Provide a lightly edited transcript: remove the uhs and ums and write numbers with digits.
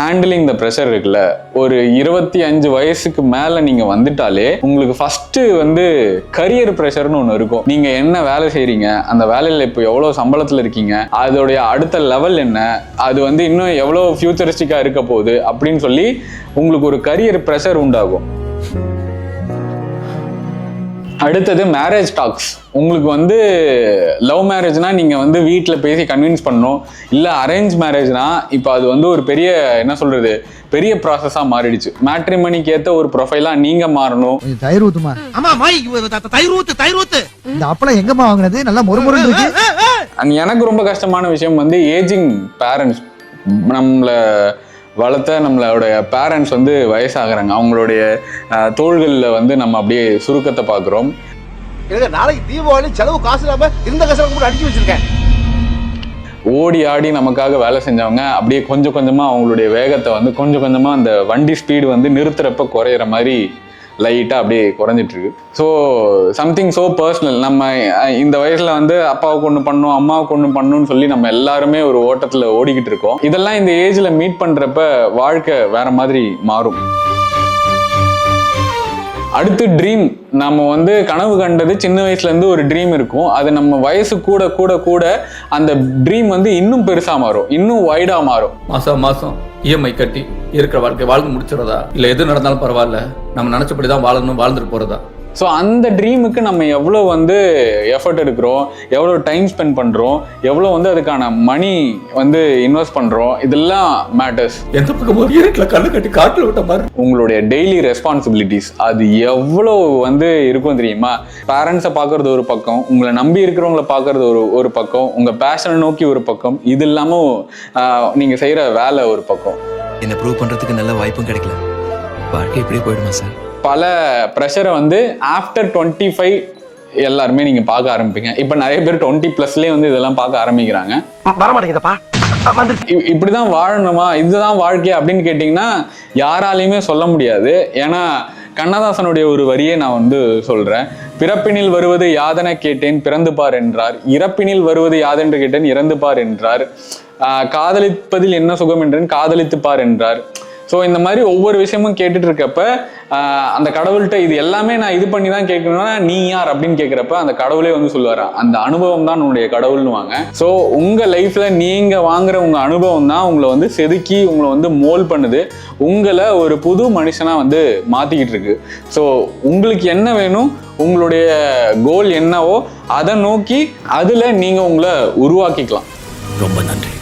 Handling the pressure இருக்குல்ல, ஒரு 25 வயசுக்கு மேல நீங்க வந்துட்டாலே உங்களுக்கு ஃபர்ஸ்ட் கரியர் ப்ரெஷர்னு ஒன்று இருக்கும். நீங்க என்ன வேலை செய்றீங்க, அந்த வேலையில இப்போ எவ்வளவு சம்பளத்துல இருக்கீங்க, அதோடைய அடுத்த லெவல் என்ன, அது இன்னும் எவ்வளவு ஃபியூச்சரிஸ்டிக்கா இருக்க போகுது அப்படின்னு சொல்லி உங்களுக்கு ஒரு கரியர் ப்ரெஷர் உண்டாகும். அடுத்தது மேரேஜ் டாக்ஸ். உங்களுக்கு லவ் மேரேஜ்னா நீங்க வீட்டில் பேசி கன்வின்ஸ் பண்ணணும். இல்லை அரேஞ்ச் மேரேஜ்னா இப்போ அது ஒரு பெரிய என்ன சொல்றது பெரிய ப்ராசஸா மாறிடுச்சு. மேட்ரிமனிக்கு ஏற்ற ஒரு ப்ரொஃபைலா நீங்க மாறணும். தயிர் ஊத்துமா? ஆமா மை தயிர் ஊத்து. இந்த அப்பளம் எங்கம்மா வாங்குனது? நல்லா மொறுமொறுன்னு இருக்கு. எனக்கு ரொம்ப கஷ்டமான விஷயம் ஏஜிங் பேரண்ட்ஸ். நம்மள வளர்த்த நம்மளோடைய பேரண்ட்ஸ் வயசாகிறாங்க. அவங்களுடைய தோள்களில் நம்ம அப்படியே சுருக்கத்தை பார்க்குறோம். நாளைக்கு தீபாவளி செலவு காசு இல்லாம இருந்த காசு கூட அடிச்சு வச்சிருக்கேன். ஓடி ஆடி நமக்காக வேலை செஞ்சவங்க அப்படியே கொஞ்சம் கொஞ்சமா அவங்களுடைய வேகத்தை கொஞ்சம் கொஞ்சமா அந்த வண்டி ஸ்பீடு நிறுத்துறப்ப குறையிற மாதிரி லைட்டாக அப்படியே குறைஞ்சிட்டு இருக்கு. So something so personal. நம்ம இந்த வயசுல அப்பாவுக்கு ஒன்று பண்ணணும், அம்மாவுக்கு ஒன்று பண்ணணும்னு சொல்லி நம்ம எல்லாருமே ஒரு ஓட்டத்தில் ஓடிக்கிட்டு இருக்கோம். இதெல்லாம் இந்த ஏஜ்ல மீட் பண்றப்ப வாழ்க்கை வேற மாதிரி மாறும். அடுத்து ட்ரீம். நம்ம கனவு கண்டது சின்ன வயசுல இருந்து ஒரு ட்ரீம் இருக்கும். அது நம்ம வயசு கூட கூட கூட அந்த ட்ரீம் இன்னும் பெருசா மாறும், இன்னும் வைடா மாறும். மாசம் இஎம்ஐ கட்டி இருக்கிற வாழ்க்கை வாழ்ந்து முடிச்சிடறதா, இல்லை எது நடந்தாலும் பரவாயில்ல, நம்ம நினைச்சபடிதான் வாழணும், வாழ்ந்துட்டு போறதா. ஸோ அந்த ட்ரீமுக்கு நம்ம எவ்வளோ எஃபர்ட் எடுக்கிறோம், எவ்வளோ டைம் ஸ்பெண்ட் பண்ணுறோம், எவ்வளோ அதுக்கான மணி இன்வெஸ்ட் பண்ணுறோம், இதெல்லாம் மேட்டர்ஸ். எந்த பக்கமும் இருட்டில் கண்ணு கட்டி காட்டில் விட்ட மாதிரி. உங்களுடைய டெய்லி ரெஸ்பான்சிபிலிட்டிஸ் அது எவ்வளோ இருக்கும் தெரியுமா? பேரண்ட்ஸை பார்க்கறது ஒரு பக்கம், உங்களை நம்பி இருக்கிறவங்களை பார்க்கறது ஒரு பக்கம், உங்கள் பேஷனை நோக்கி ஒரு பக்கம், இது இல்லாமல் நீங்கள் செய்கிற வேலை ஒரு பக்கம். என்ன ப்ரூவ் பண்ணுறதுக்கு நல்ல வாய்ப்பும் கிடைக்கல. வாழ்க்கை இப்படியே போயிடுமா சார்? பல ப்ரெஷரை ஆஃப்டர் 25 எல்லாருமே நீங்க பார்க்க ஆரம்பிப்பீங்க. இப்ப நிறைய பேர் 20+லயே இதெல்லாம் பார்க்க ஆரம்பிக்கிறாங்க. வரமாட்டேங்குதப்பா, இப்படிதான் வாழணுமா, இதுதான் வாழ்க்கை அப்படின்னு கேட்டீங்கன்னா யாராலையுமே சொல்ல முடியாது. ஏன்னா கண்ணதாசனுடைய ஒரு வரியை நான் சொல்றேன். பிறப்பினில் வருவது யாதென கேட்டேன் பிறந்து பார் என்றார், இறப்பினில் வருவது யாதென்று கேட்டேன் இறந்து பார் என்றார், காதலிப்பதில் என்ன சுகம் என்றேன் காதலித்து பார் என்றார். ஸோ இந்த மாதிரி ஒவ்வொரு விஷயமும் கேட்டுட்டு இருக்கப்ப அந்த கடவுள்கிட்ட இது எல்லாமே நான் இது பண்ணி தான் கேட்கணும்னா நீ யார் அப்படின்னு கேட்குறப்ப அந்த கடவுளே சொல்லுவாரா, அந்த அனுபவம் தான் உன்னுடைய கடவுள்னு வாங்க. ஸோ உங்க லைஃப்ல நீங்க வாங்குற உங்க அனுபவம் தான் உங்களை செதுக்கி உங்களை மோல்ட் பண்ணுது, உங்களை ஒரு புது மனுஷனா மாத்திக்கிட்டு இருக்கு. ஸோ உங்களுக்கு என்ன வேணும், உங்களுடைய கோல் என்னவோ அதை நோக்கி அதுல நீங்க உங்களை உருவாக்கிக்கலாம். ரொம்ப நன்றி.